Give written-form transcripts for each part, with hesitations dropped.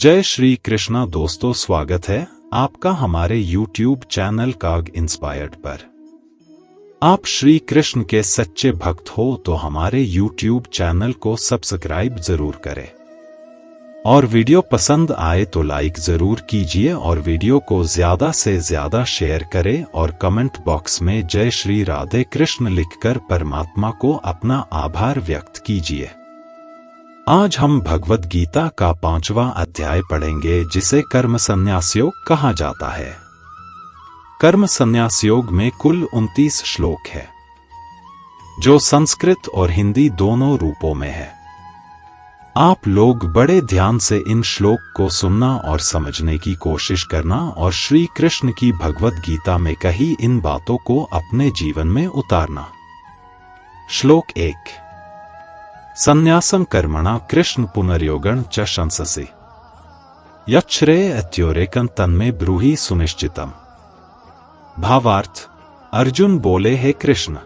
जय श्री कृष्णा दोस्तों, स्वागत है आपका हमारे YouTube चैनल काग इंस्पायर्ड पर। आप श्री कृष्ण के सच्चे भक्त हो तो हमारे YouTube चैनल को सब्सक्राइब जरूर करें और वीडियो पसंद आए तो लाइक जरूर कीजिए और वीडियो को ज्यादा से ज्यादा शेयर करें और कमेंट बॉक्स में जय श्री राधे कृष्ण लिखकर परमात्मा को अपना आभार व्यक्त कीजिए। आज हम भगवद गीता का 5वां अध्याय पढ़ेंगे जिसे कर्म संन्यास योग कहा जाता है। कर्म संन्यास योग में कुल 29 श्लोक है जो संस्कृत और हिंदी दोनों रूपों में है। आप लोग बड़े ध्यान से इन श्लोक को सुनना और समझने की कोशिश करना और श्री कृष्ण की भगवद गीता में कही इन बातों को अपने जीवन में उतारना। श्लोक 1। संन्यासं कर्मणा कृष्ण पुनर्योगं च शंससि यच्छ्रेय अत्योरेकं तन्मे ब्रूहि सुनिश्चितम्। भावार्थ, अर्जुन बोले, हे कृष्ण,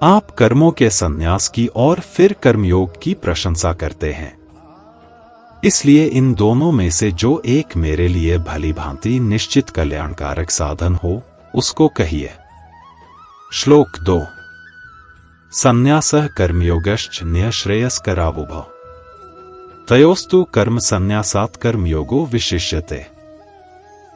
आप कर्मों के संन्यास की और फिर कर्मयोग की प्रशंसा करते हैं, इसलिए इन दोनों में से जो एक मेरे लिए भली भांति निश्चित कल्याणकारक साधन हो उसको कहिए। श्लोक 2। संन्यासः कर्मयोगश्च न्यश्रेयस्करावुभौ तयोस्तु कर्म संन्यासात् कर्मयोगो विशिष्यते।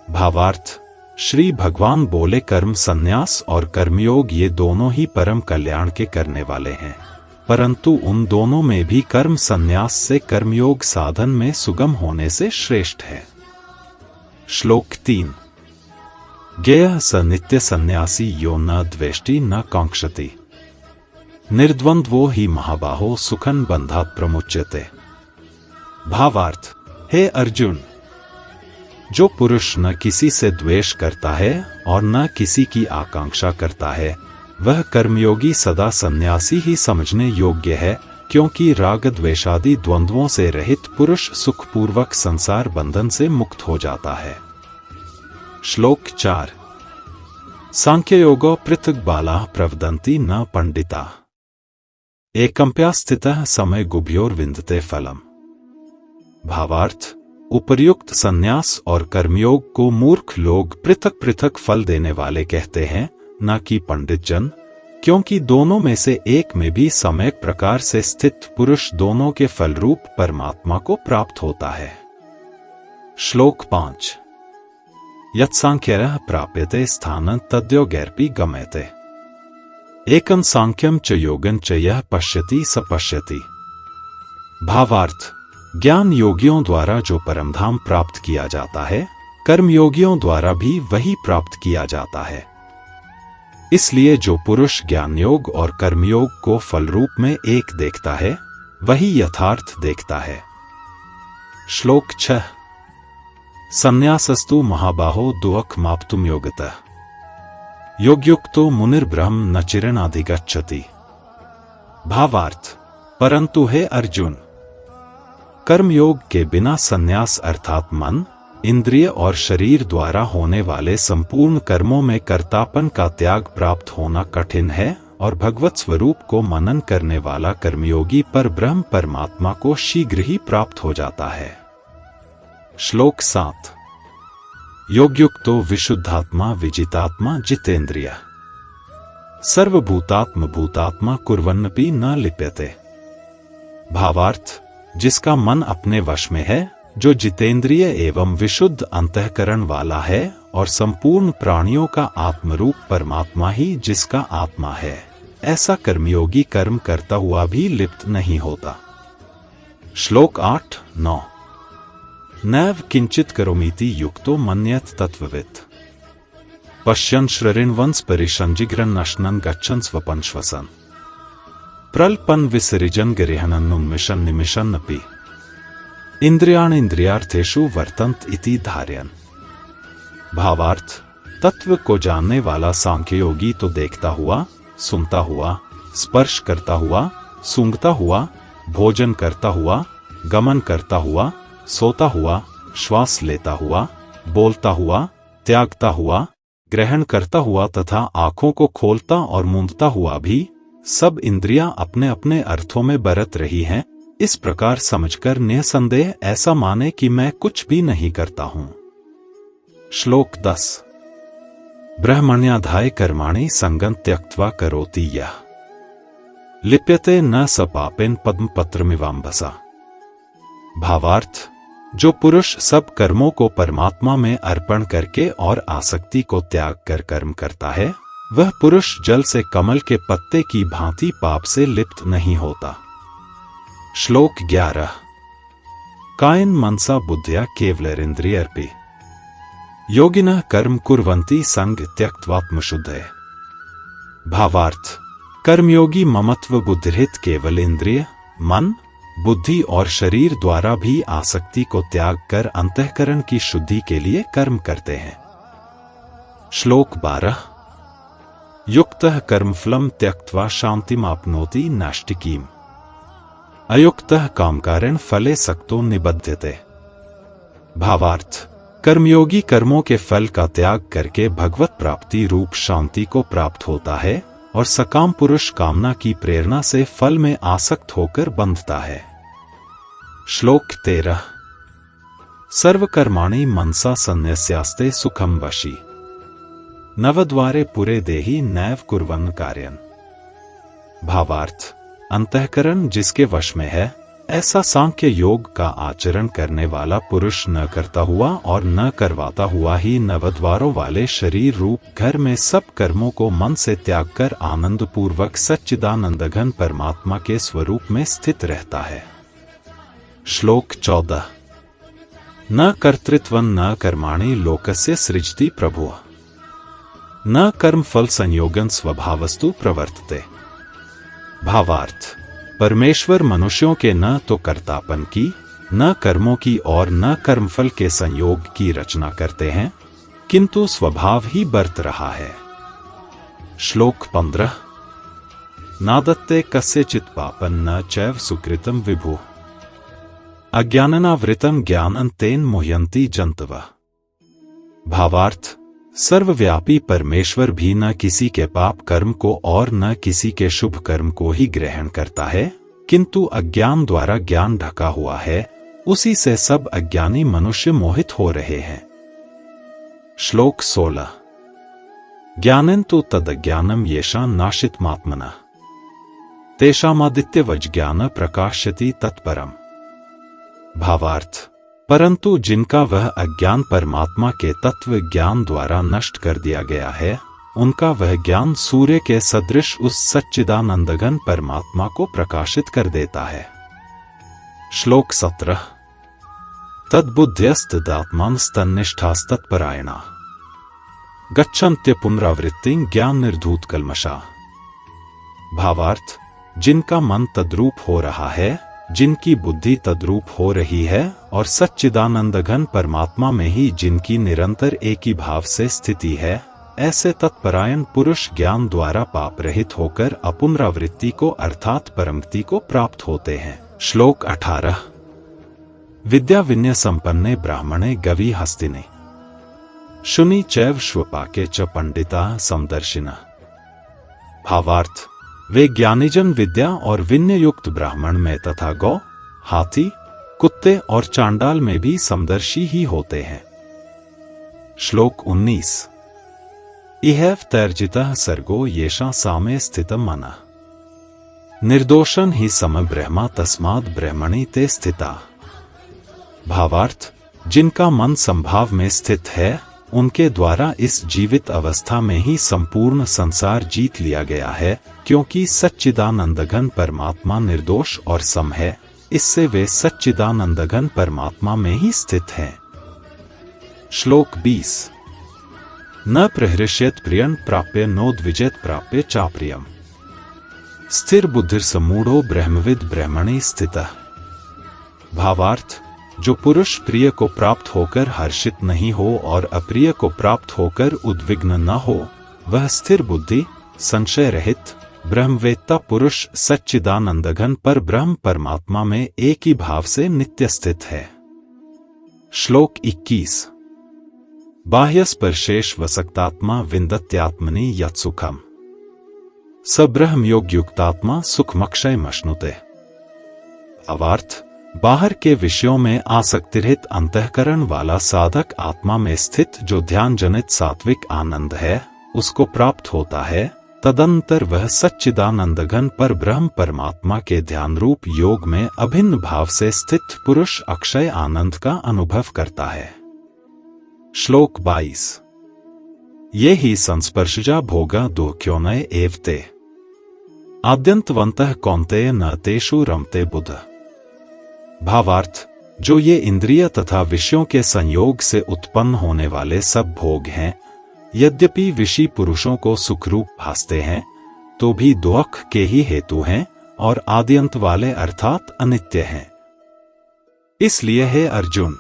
भावार्थ, श्री भगवान बोले, कर्म संन्यास और कर्मयोग ये दोनों ही परम कल्याण के करने वाले हैं, परंतु उन दोनों में भी कर्म संन्यास से कर्मयोग साधन में सुगम होने से श्रेष्ठ है। श्लोक 3। ज्ञेयः स नित्य सन्यासी यो न द्वेष्टि न कांक्षति निर्द्वंद्वो ही महाबाहो सुखं बंधात् प्रमुच्यते। भावार्थ, हे अर्जुन, जो पुरुष न किसी से द्वेष करता है और न किसी की आकांक्षा करता है वह कर्मयोगी सदा सन्यासी ही समझने योग्य है, क्योंकि राग द्वेषादि द्वंद्वों से रहित पुरुष सुखपूर्वक संसार बंधन से मुक्त हो जाता है। श्लोक 4। सांख्ययोगो पृथक् बालाः प्रवदन्ति न पंडिताः एकम्प्या स्थितः समय गुभ्योर विन्दते फलम्। भावार्थ, उपर्युक्त संन्यास और कर्मयोग को मूर्ख लोग पृथक पृथक फल देने वाले कहते हैं, न कि पंडित जन, क्योंकि दोनों में से एक में भी सम्यक प्रकार से स्थित पुरुष दोनों के फलरूप परमात्मा को प्राप्त होता है। श्लोक 5। यत्सांख्यः प्राप्यते स्थानं तद्योगैरपि गम्यते एकं सांख्यं च योगं च यः पश्यति स पश्यति। भावार्थ, ज्ञान योगियों द्वारा जो परमधाम प्राप्त किया जाता है कर्मयोगियों द्वारा भी वही प्राप्त किया जाता है, इसलिए जो पुरुष ज्ञान योग और कर्मयोग को फलरूप में एक देखता है वही यथार्थ देखता है। श्लोक 6। संन्यासस्तु महाबाहो दुःख माप्तुम योगतः योगयुक्तो मुनिर्ब्रह्म न चिरनाधिगच्छति। भावार्थ, परंतु हे अर्जुन, कर्मयोग के बिना संन्यास अर्थात मन, इंद्रिय और शरीर द्वारा होने वाले संपूर्ण कर्मों में कर्तापन का त्याग प्राप्त होना कठिन है और भगवत स्वरूप को मनन करने वाला कर्मयोगी पर ब्रह्म परमात्मा को शीघ्र ही प्राप्त हो जाता है। श्लोक 7। योगयुक्तो विशुद्धात्मा विजितात्मा जितेन्द्रिय सर्वभूतात्म भूतात्मा कुर्वन्नपि न लिप्यते। भावार्थ, जिसका मन अपने वश में है, जो जितेंद्रिय एवं विशुद्ध अंतःकरण वाला है और संपूर्ण प्राणियों का आत्मरूप परमात्मा ही जिसका आत्मा है, ऐसा कर्मयोगी कर्म करता हुआ भी लिप्त नहीं होता। श्लोक 8-9। नैव किंचित करोमीति युक्तो मन्यत तत्ववित् पश्यन् श्रृण्वन् परिसंजिघ्रन् नश्नन् गच्छन् स्वपन् श्वसन् प्रल्पन् विसृजन् गृह्णन्नुन्मिषन् निमिषन्नपि इंद्रियाणि इंद्रियार्थेषु वर्तन्त इति धारयन्। भावार्थ, तत्व को जानने वाला सांख्ययोगी तो देखता हुआ, सुनता हुआ, स्पर्श करता हुआ, सूंघता हुआ, भोजन करता हुआ, गमन करता हुआ, सोता हुआ, श्वास लेता हुआ, बोलता हुआ, त्यागता हुआ, ग्रहण करता हुआ तथा आंखों को खोलता और मूंदता हुआ भी सब इंद्रियां अपने अपने अर्थों में बरत रही हैं, इस प्रकार समझकर निसंदेह ऐसा माने कि मैं कुछ भी नहीं करता हूं। श्लोक 10। ब्रह्मण्याधाय कर्माणि संगं त्यक्त्वा करोति यः लिप्यते न स पापेन पद्मपत्रमिवाम्भसा। भावार्थ, जो पुरुष सब कर्मों को परमात्मा में अर्पण करके और आसक्ति को त्याग कर कर्म करता है, वह पुरुष जल से कमल के पत्ते की भांति पाप से लिप्त नहीं होता। श्लोक 11। कायेन मनसा बुद्ध्या केवलैरिन्द्रियैरपि योगिनः कर्म कुर्वन्ति संग त्यक्त्वात्मशुद्धये। भावार्थ, कर्मयोगी ममत्व बुद्धिरहित केवल इंद्रिय, मन, बुद्धि और शरीर द्वारा भी आसक्ति को त्याग कर अंतःकरण की शुद्धि के लिए कर्म करते हैं। श्लोक 12। युक्तः कर्मफलं त्यक्त्वा शान्तिमाप्नोति नैष्टिकीम् अयुक्तः कामकारेण फले सक्तो निबध्यते। भावार्थ, कर्मयोगी कर्मों के फल का त्याग करके भगवत प्राप्ति रूप शांति को प्राप्त होता है और सकाम पुरुष कामना की प्रेरणा से फल में आसक्त होकर बंधता है। श्लोक 13। सर्वकर्माणि मनसा सन्न्यस्यास्ते सुखम वशी नवद्वारे पुरे देहि नैव कुर्वन् कार्यन्। भावार्थ, अंतःकरण जिसके वश में है, ऐसा सांख्य योग का आचरण करने वाला पुरुष न करता हुआ और न करवाता हुआ ही नवद्वारों वाले शरीर रूप घर में सब कर्मों को मन से त्याग कर आनंद पूर्वक सच्चिदानंदघन परमात्मा के स्वरूप में स्थित रहता है। श्लोक 14। न कर्तृत्वं न कर्माणि लोकस्य सृजति प्रभुः न कर्मफल संयोगं स्वभावस्तु प्रवर्तते। भावार्थ, परमेश्वर मनुष्यों के न तो कर्तापन की, न कर्मों की और न कर्मफल के संयोग की रचना करते हैं, किंतु स्वभाव ही बरत रहा है। श्लोक 15। नादत्ते कस्यचित् पापं न चैव सुकृतं विभुः अज्ञानावृतं ज्ञानं तेन मुह्यन्ति जन्तवः। भावार्थ, सर्वव्यापी परमेश्वर भी न किसी के पाप कर्म को और न किसी के शुभ कर्म को ही ग्रहण करता है, किंतु अज्ञान द्वारा ज्ञान ढका हुआ है, उसी से सब अज्ञानी मनुष्य मोहित हो रहे हैं। श्लोक 16। ज्ञानं तु तदज्ञानं येषां नाशितमात्मनः तेषामादित्यवज्ज्ञान प्रकाश्यति तत्परम्। भावार्थ, परंतु जिनका वह अज्ञान परमात्मा के तत्व ज्ञान द्वारा नष्ट कर दिया गया है, उनका वह ज्ञान सूर्य के सदृश उस सच्चिदानंदघन परमात्मा को प्रकाशित कर देता है। श्लोक 17। तद्बुद्ध्यस्तदात्मानस्तन्निष्ठास्तत्परायणा गच्छन्त्य पुनरावृत्तिं ज्ञान निर्धूत कल्मषा। भावार्थ, जिनका मन तद्रूप हो रहा है, जिनकी बुद्धि तद्रूप हो रही है और सच्चिदानंदघन परमात्मा में ही जिनकी निरंतर एक ही भाव से स्थिति है, ऐसे तत्परायण पुरुष ज्ञान द्वारा पाप रहित होकर अपुनरावृत्ति को अर्थात परमगति को प्राप्त होते हैं। श्लोक 18। विद्या विनय संपन्ने ब्राह्मणे गवी हस्तिने शुनि चैव श्वपाके च पंडिता समदर्शिनः। भावार्थ, वे ज्ञानीजन विद्या और विनय युक्त ब्राह्मण में तथा गौ, हाथी, कुत्ते और चांडाल में भी समदर्शी ही होते हैं। श्लोक 19। इहैव तैर्जितः सर्गो येषां सामे स्थितं मनः निर्दोषं हि सम ब्रह्मा तस्माद् ब्रह्मणि ते स्थिता। भावार्थ, जिनका मन संभाव में स्थित है, उनके द्वारा इस जीवित अवस्था में ही संपूर्ण संसार जीत लिया गया है, क्योंकि सच्चिदानंदघन परमात्मा निर्दोष और सम है, इससे वे सच्चिदानंदघन परमात्मा में ही स्थित हैं। श्लोक 20। न प्रहृष्यत प्रियं प्राप्य नोद्विजेत प्राप्य चाप्रियम् स्थिर बुद्धिर्समूढ़ो ब्रह्मविद् ब्रह्मणि स्थितः। भावार्थ, जो पुरुष प्रिय को प्राप्त होकर हर्षित नहीं हो और अप्रिय को प्राप्त होकर उद्विग्न न हो, वह स्थिर बुद्धि, संशय रहित, ब्रह्मवेत्ता पुरुष सच्चिदानंदघन पर ब्रह्म परमात्मा में एक ही भाव से नित्य स्थित है। श्लोक 21। बाह्य स्पर्शेश वसक्तात्मा विन्दत्यात्मनि यत्सुखम् स ब्रह्म योग युक्तात्मा सुखमक्षय मश्नुते। भावार्थ, बाहर के विषयों में आसक्तिरहित अंतःकरण वाला साधक आत्मा में स्थित जो ध्यान जनित सात्विक आनंद है उसको प्राप्त होता है। तदंतर वह सच्चिदानंदघन पर ब्रह्म परमात्मा के ध्यान रूप योग में अभिन्न भाव से स्थित पुरुष अक्षय आनंद का अनुभव करता है। श्लोक 22। ये ही संस्पर्शजा भोगा दुःख्योनय एवते आद्यंतवन्तः कौन्तेय न तेषु रमते बुध। भावार्थ, जो ये इंद्रिय तथा विषयों के संयोग से उत्पन्न होने वाले सब भोग हैं, यद्यपि विषी पुरुषों को सुखरूप भासते हैं तो भी दुख के ही हेतु हैं और आद्यंत वाले अर्थात अनित्य हैं। इसलिए हे अर्जुन,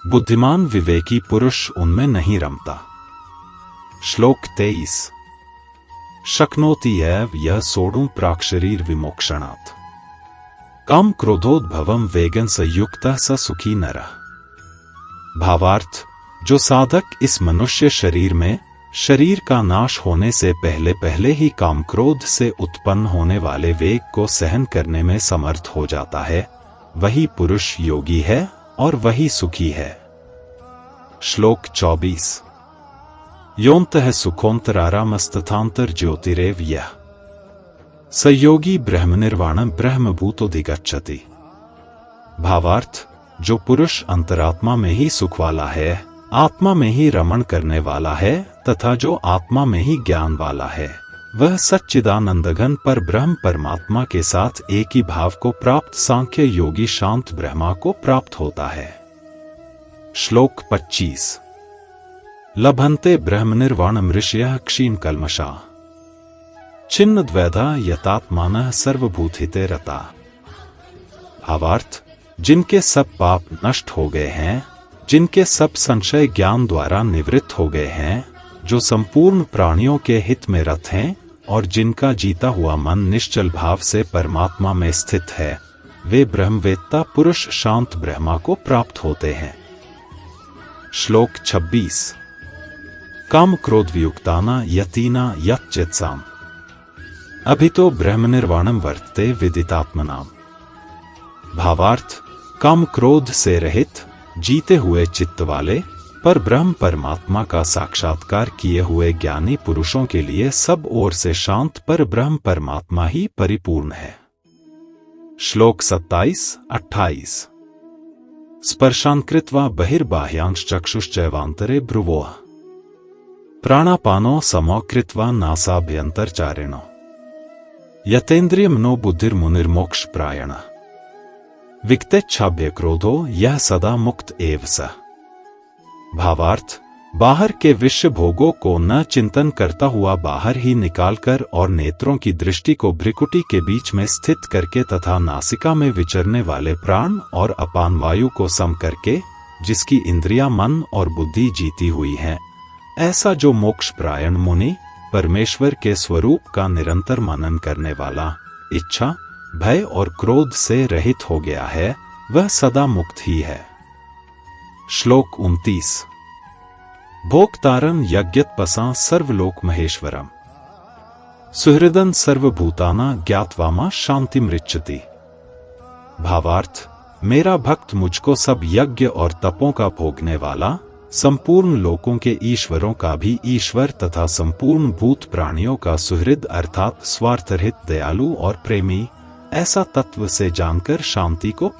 बुद्धिमान विवेकी पुरुष उनमें नहीं रमता। श्लोक 23। शक्नोति एव यह सोढुं प्राक्शरीर विमोक्षणात् काम क्रोधोद्भवम वेगन संयुक्तः स सुखी नरः। भावार्थ, जो साधक इस मनुष्य शरीर में शरीर का नाश होने से पहले पहले ही काम क्रोध से उत्पन्न होने वाले वेग को सहन करने में समर्थ हो जाता है, वही पुरुष योगी है और वही सुखी है। श्लोक 24। योऽन्तः सुखोऽन्तरारामस्तथान्तर ज्योतिरेव यः स योगी ब्रह्मनिर्वाणं ब्रह्मभूतोऽधिगच्छति। भावार्थ, जो पुरुष अंतरात्मा में ही सुख वाला है, आत्मा में ही रमण करने वाला है तथा जो आत्मा में ही ज्ञान वाला है, वह सच्चिदानंदघन पर ब्रह्म परमात्मा के साथ एक ही भाव को प्राप्त सांख्य योगी शांत ब्रह्मा को प्राप्त होता है। श्लोक 25। लभन्ते ब्रह्मनिर्वाणं ऋषयः क्षीण कल्मषा छिन्न द्वैधा यतात्मानः सर्वभूतहिते रता। भावार्थ, जिनके सब पाप नष्ट हो गए हैं, जिनके सब संशय ज्ञान द्वारा निवृत्त हो गए हैं, जो संपूर्ण प्राणियों के हित में रत हैं और जिनका जीता हुआ मन निश्चल भाव से परमात्मा में स्थित है, वे ब्रह्मवेत्ता पुरुष शांत ब्रह्मा को प्राप्त होते हैं। श्लोक 26। काम क्रोध वियुक्ताना यतीना यच्चित्साम अभितो ब्रह्मनिर्वाणं वर्तते विदितात्मनाम। भावार्थ, काम क्रोध से रहित जीते हुए चित्त वाले पर ब्रह्म परमात्मा का साक्षात्कार किए हुए ज्ञानी पुरुषों के लिए सब ओर से शांत पर ब्रह्म परमात्मा ही परिपूर्ण है। श्लोक 27-28। स्पर्शान् कृत्वा बहिर्बाह्यांश चक्षुश्चैवान्तरे भ्रुवोः प्राणापानो समो कृत्वा नासाभ्यन्तरचारिणो यतेन्द्रियमनो बुद्धिर्मुनिर्मोक्ष प्रायणः विक्तेच्छाभ्य क्रोधो यह सदा मुक्त एव स। भावार्थ, बाहर के विषय भोगों को न चिंतन करता हुआ बाहर ही निकालकर और नेत्रों की दृष्टि को भ्रिकुटी के बीच में स्थित करके तथा नासिका में विचरने वाले प्राण और अपान वायु को सम करके जिसकी इंद्रिया मन और बुद्धि जीती हुई है, ऐसा जो मोक्ष प्रायण मुनि परमेश्वर के स्वरूप का निरंतर मनन करने वाला, इच्छा भय और क्रोध से रहित हो गया है, वह सदा मुक्त ही है। श्लोक 29। भोक्तारं यज्ञत्पसा सर्वलोक महेश्वरम सुहृदं सर्वभूताना ज्ञात्वामा शांतिमृच्छति। भावार्थ, मेरा भक्त मुझको सब यज्ञ और तपों का भोगने वाला, संपूर्ण लोकों के ईश्वरों का भी ईश्वर तथा संपूर्ण भूत प्राणियों का सुहृद अर्थात स्वार्थरहित दयालु और प्रेमी, ऐसा तत्व से जानकर शांति को